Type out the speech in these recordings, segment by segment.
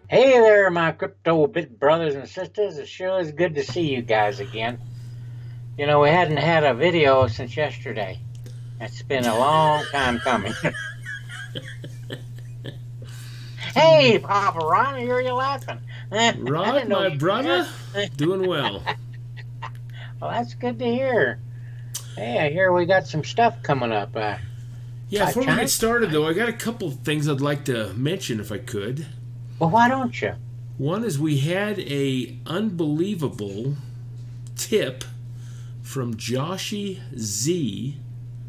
Hey there, my crypto bit brothers and sisters. It sure is good to see you guys again. You know, we hadn't had a video since yesterday. It's been a long time coming. Hey, Papa Ron, I hear you laughing. I Rod, didn't know my you'd be brother, there. doing well. Well, that's good to hear. Hey, I hear we got some stuff coming up. Yeah, before we China? get started, though, I got a couple of things I'd like to mention if I could. Well, why don't you? One is we had a unbelievable tip from Joshy Z.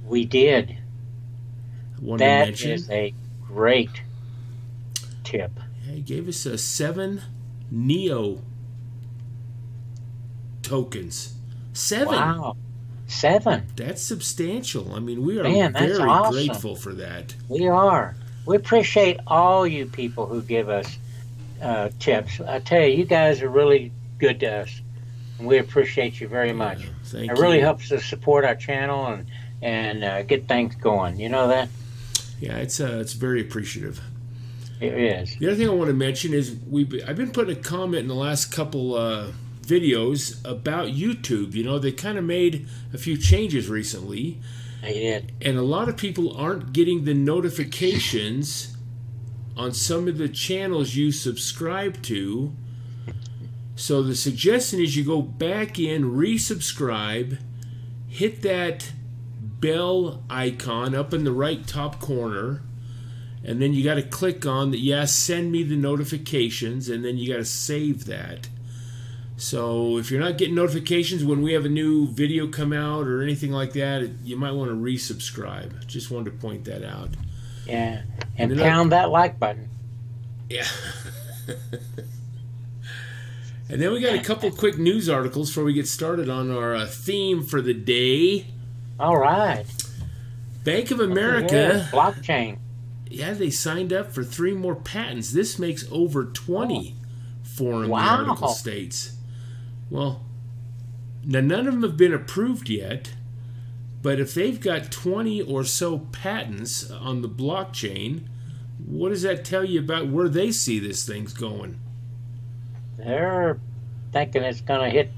We did. I wanted to That mention. is a great tip. Yeah, he gave us 7 Neo tokens. 7. Wow. 7. That's substantial. I mean, we are Man, that's very awesome. grateful for that. We are. We appreciate all you people who give us tips. I tell you, you guys are really good to us, and we appreciate you very much. Thank It really you. helps us support our channel and get things going. You know that? Yeah, it's very appreciative. It is. The other thing I want to mention is I've been putting a comment in the last couple videos about YouTube. You know, they kind of made a few changes recently, I did. and a lot of people aren't getting the notifications on some of the channels you subscribe to. So the suggestion is you go back in, resubscribe, hit that bell icon up in the right top corner, and then you got to click on the yes, send me the notifications, and then you got to save that. So if you're not getting notifications when we have a new video come out or anything like that, you might want to resubscribe. Just wanted to point that out. Yeah. And then pound that like button. Yeah. And then we got a couple quick news articles before we get started on our theme for the day. All right. Bank of Yeah, America, blockchain. yeah, they signed up for 3 more patents. This makes over 20 foreign the Wow. article states. Well, now none of them have been approved yet, but if they've got 20 or so patents on the blockchain, what does that tell you about where they see this thing's going? They're thinking it's going to hit.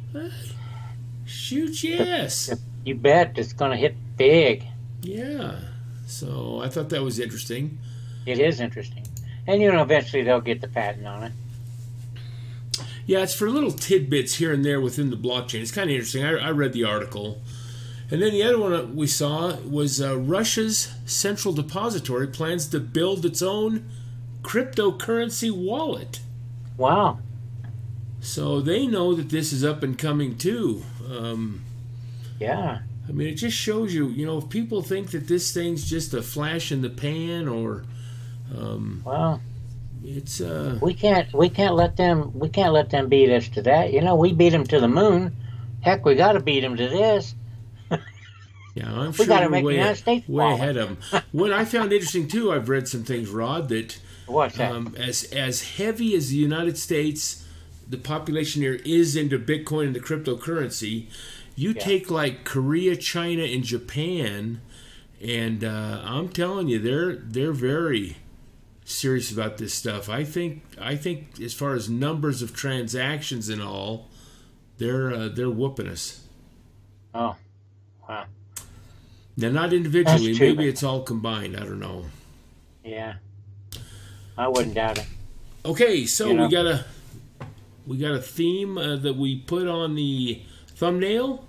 Shoot, yes. You bet it's going to hit big. Yeah. So I thought that was interesting. It is interesting. And, you know, eventually they'll get the patent on it. Yeah, it's for little tidbits here and there within the blockchain. It's kind of interesting. I read the article. And then the other one we saw was Russia's central depository plans to build its own cryptocurrency wallet. Wow. So they know that this is up and coming too. Yeah. I mean, it just shows you, you know, if people think that this thing's just a flash in the pan or Well, it's we can't let them beat us to that. You know, we beat them to the moon. Heck, we got to beat them to this. yeah, I'm We sure got to we're make the United States way fall. ahead of them. What I found interesting too, I've read some things, Rod, that What's that? as heavy as the United States, the population here is into Bitcoin and the cryptocurrency, you take like Korea, China, and Japan, and I'm telling you, they're very serious about this stuff. I think as far as numbers of transactions and all, they're whooping us. Oh, wow. Now, not individually. That's true. Maybe it's all combined. I don't know. Yeah. I wouldn't doubt it. Okay, so You know. we got a theme that we put on the thumbnail.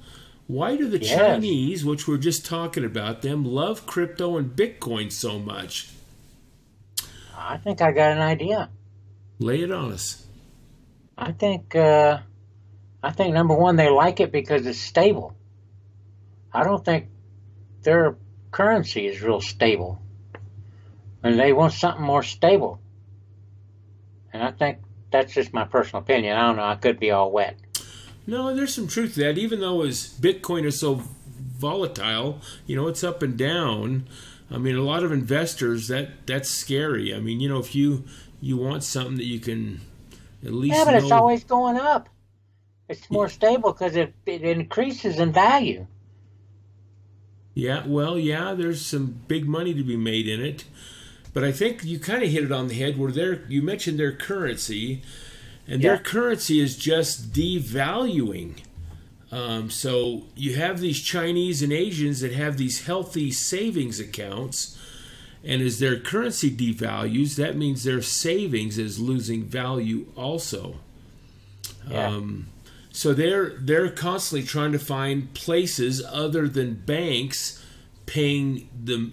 Why do the Yes. Chinese, which we're just talking about, them love crypto and Bitcoin so much? I think I got an idea. Lay it on us. I think number one, they like it because it's stable. I don't think their currency is real stable, and they want something more stable. And I think that's just my personal opinion. I don't know. I could be all wet. No, there's some truth to that. Even though as Bitcoin is so volatile, you know, it's up and down. I mean, a lot of investors, that's scary. I mean, you know, if you want something that you can at least Yeah, but it's know- always going up. It's more stable because it increases in value. Yeah, well, yeah, there's some big money to be made in it. But I think you kind of hit it on the head where you mentioned their currency, and Yeah. their currency is just devaluing. So you have these Chinese and Asians that have these healthy savings accounts, and as their currency devalues, that means their savings is losing value also. Yeah. So they're constantly trying to find places other than banks paying the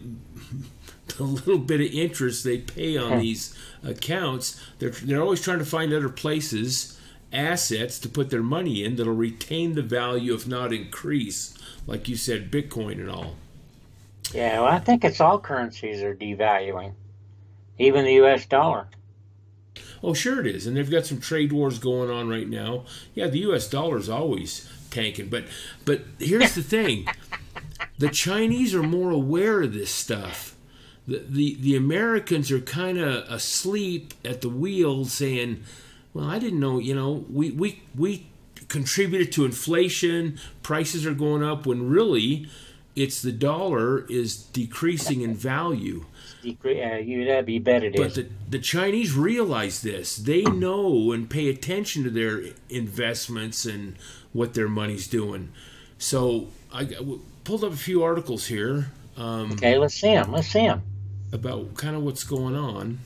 little bit of interest they pay on these accounts. They're always trying to find other places, assets to put their money in that'll retain the value, if not increase, like you said, Bitcoin and all. Yeah, well, I think it's all currencies are devaluing, even the U.S. dollar. Oh, sure it is. And they've got some trade wars going on right now. Yeah, the U.S. dollar's always tanking. But here's the thing. The Chinese are more aware of this stuff. The Americans are kind of asleep at the wheel saying, well, I didn't know, we contributed to inflation, prices are going up, when really it's the dollar is decreasing in value. That'd be better. It But is. the Chinese realize this. They know and pay attention to their investments and what their money's doing. So I pulled up a few articles here Okay, let's see them. about kind of what's going on.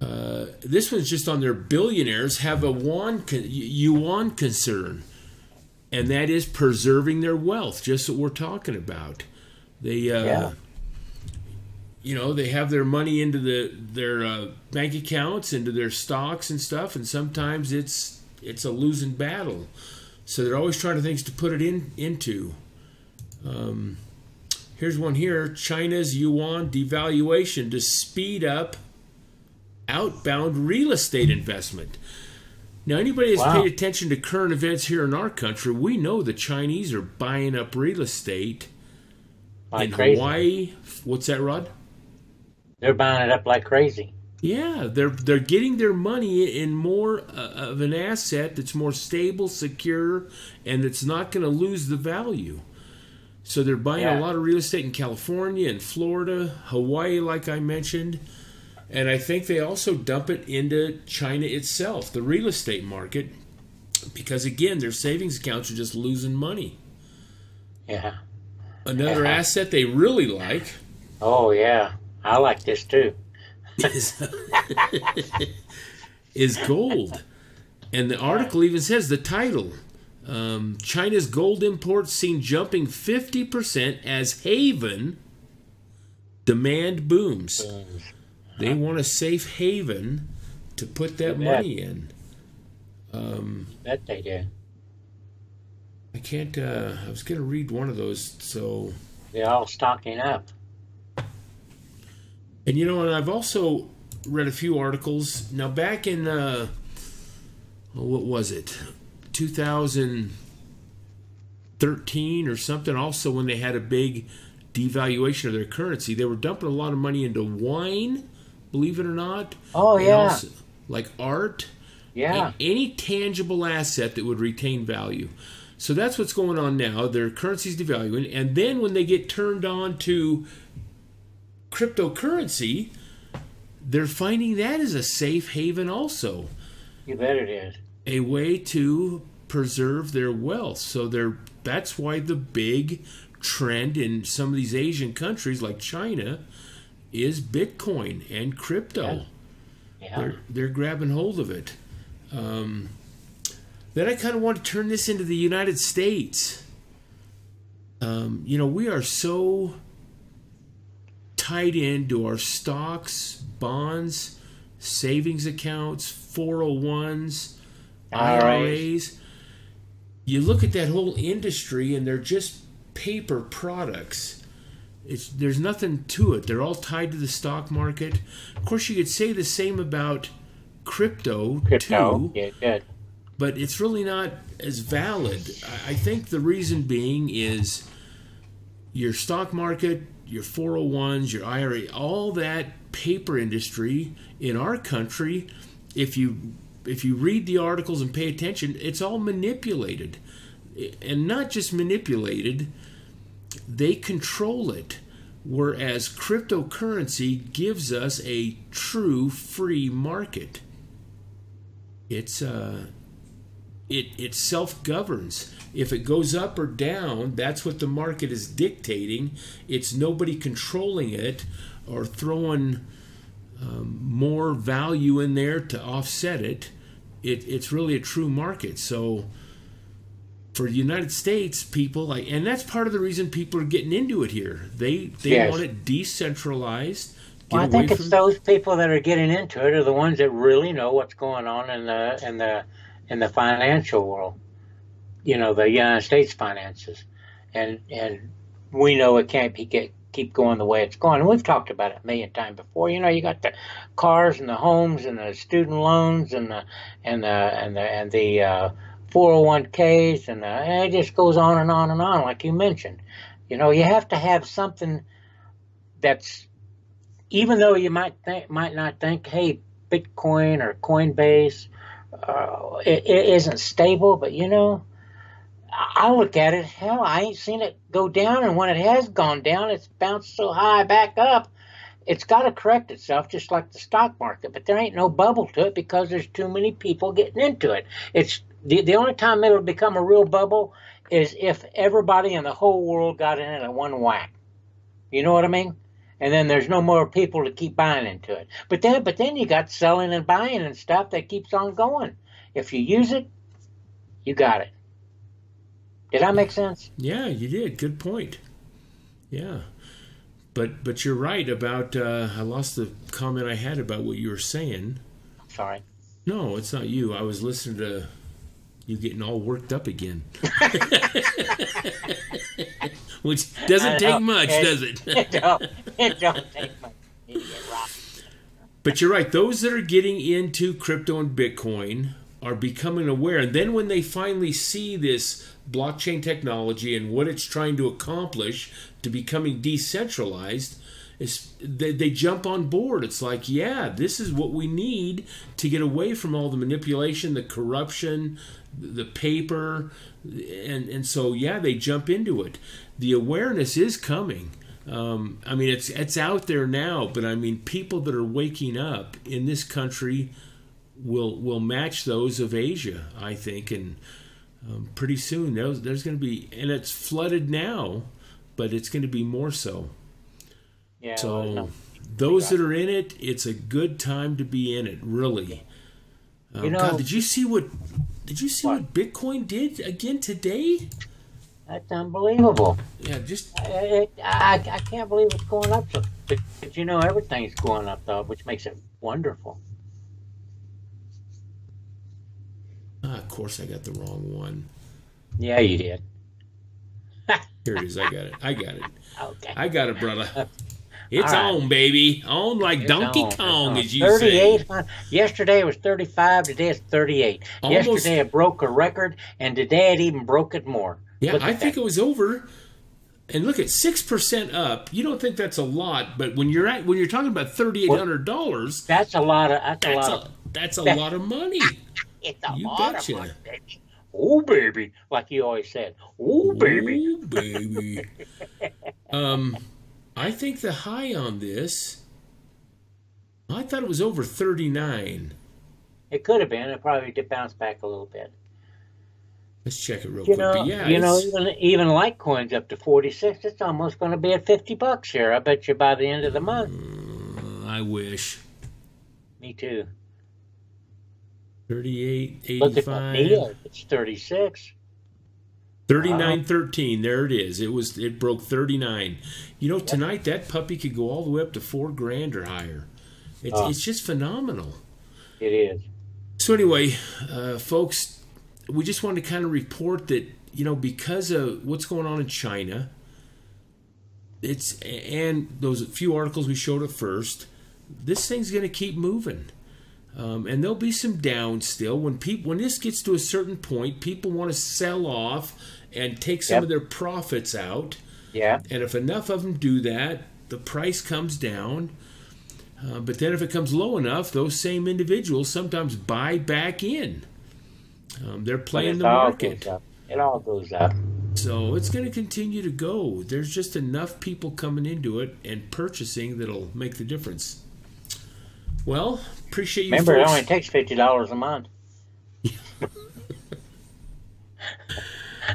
This one's just on their billionaires have a yuan concern, and that is preserving their wealth, just what we're talking about. They, they have their money into their bank accounts, into their stocks and stuff, and sometimes it's a losing battle. So they're always trying to things to put it into. Here's one here: China's yuan devaluation to speed up outbound real estate investment. Now, anybody that's paid attention to current events here in our country, we know the Chinese are buying up real estate Like in crazy. Hawaii. What's that, Rod? They're buying it up like crazy. Yeah, they're getting their money in more of an asset that's more stable, secure, and it's not going to lose the value. So they're buying a lot of real estate in California and Florida, Hawaii, like I mentioned. And I think they also dump it into China itself, the real estate market, because, again, their savings accounts are just losing money. Yeah. Another asset they really like Oh, yeah. I like this too. is gold. And the article even says the title, China's gold imports seen jumping 50% as haven demand booms. They want a safe haven to put that money in. That they do. I can't, I was going to read one of those, so. They're all stocking up. And and I've also read a few articles. Now, back in, what was it? 2013 or something, also when they had a big devaluation of their currency, they were dumping a lot of money into wine, believe it or not. Oh, And yeah. also, like art. Yeah. Any tangible asset that would retain value. So that's what's going on now. Their currency's devaluing. And then when they get turned on to cryptocurrency, they're finding that is a safe haven also. You bet it is. A way to preserve their wealth. So that's why the big trend in some of these Asian countries like China is Bitcoin and crypto. Yeah. They're grabbing hold of it. Then I kind of want to turn this into the United States. We are so tied into our stocks, bonds, savings accounts, 401s, IRAs. You look at that whole industry and they're just paper products. There's nothing to it. They're all tied to the stock market. Of course, you could say the same about crypto too. Yeah, good. But it's really not as valid. I think the reason being is your stock market, your 401s, your IRA, all that paper industry in our country, if you read the articles and pay attention, it's all manipulated. And not just manipulated, they control it. whereas cryptocurrency gives us a true free market. It's it self-governs. If it goes up or down, that's what the market is dictating. It's nobody controlling it or throwing more value in there to offset it. It's really a true market. So for the United States people, and that's part of the reason people are getting into it here. They Yes. want it decentralized. Well, I think it's those people that are getting into it are the ones that really know what's going on in the financial world. You know, the United States finances, and we know it can't keep going the way it's going. And we've talked about it a million times before. You know, you got the cars and the homes and the student loans and the 401ks and it just goes on and on and on, like you mentioned. You know, you have to have something that's, even though you might not think, hey, Bitcoin or Coinbase, it isn't stable, but you know, I look at it, hell, I ain't seen it go down, and when it has gone down, it's bounced so high back up. It's got to correct itself, just like the stock market, but there ain't no bubble to it because there's too many people getting into it. It's the only time it'll become a real bubble is if everybody in the whole world got in it at one whack. You know what I mean? And then there's no more people to keep buying into it. But then you got selling and buying and stuff that keeps on going. If you use it, you got it. Did that make sense? Yeah, you did. Good point. Yeah. But you're right about, I lost the comment I had about what you were saying. Sorry. No, it's not you. I was listening to you getting all worked up again. Which doesn't take much, does it? It don't take much. You get rocked. But you're right. Those that are getting into crypto and Bitcoin are becoming aware. And then when they finally see this blockchain technology and what it's trying to accomplish to becoming decentralized, they jump on board. It's like, yeah, this is what we need to get away from all the manipulation, the corruption, the paper. And so, yeah, they jump into it. The awareness is coming. I mean, it's out there now, but I mean, people that are waking up in this country will match those of Asia, I think, and pretty soon there's going to be, and it's flooded now, but it's going to be more so. Yeah. So those that are in it, it's a good time to be in it, really. You know, God, did you see what Bitcoin did again today? That's unbelievable. Yeah, just I can't believe it's going up. But you know, everything's going up though, which makes it wonderful. of course I got the wrong one. Yeah, you did. Here it is. I got it. Okay. I got it, brother. It's All right. on, baby. On like It's Donkey on. Kong, It's as on. you say. 38. Yesterday it was 35. Today it's 38. Almost- Yesterday it broke a record, and today it even broke it more. Yeah, Look I at think that. it was over. And look at 6% up. You don't think that's a lot, but when you're talking about $3,800, That's a lot of. that's a lot of money. It's a You lot betcha. of money, baby. Oh, baby, like you always said. Oh, baby. Ooh, baby. I think the high on this, I thought it was over 39. It could have been. It probably did bounce back a little bit. Let's check it real You quick. know, But yeah, even Litecoin's up to 46. It's almost going to be at $50 here. I bet you by the end of the month. I wish. Me too. 38.85. Look at that needle. It's 36. 39.13. There it is. It broke 39. You know, tonight that puppy could go all the way up to $4,000 or higher. It's just phenomenal. It is. So anyway, folks, we just wanted to kind of report that, you know, because of what's going on in China, and those few articles we showed at first, this thing's going to keep moving. And there'll be some downs still. When this gets to a certain point, people want to sell off and take some of their profits out. Yeah. And if enough of them do that, the price comes down. But then if it comes low enough, those same individuals sometimes buy back in. They're playing the market. It all goes up. So it's going to continue to go. There's just enough people coming into it and purchasing that'll make the difference. Well, appreciate you. Remember, folks. it only takes $50 a month.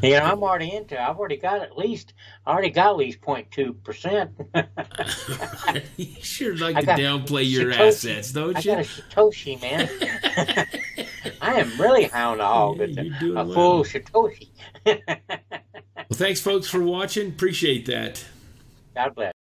You know, I'm already into it. I've already got at least 0.2%. You sure like to downplay your Satoshi. assets, don't you? I got a Satoshi, man. I am really hound a hog. Yeah, It's you're doing a well. full Satoshi. Well, thanks, folks, for watching. Appreciate that. God bless.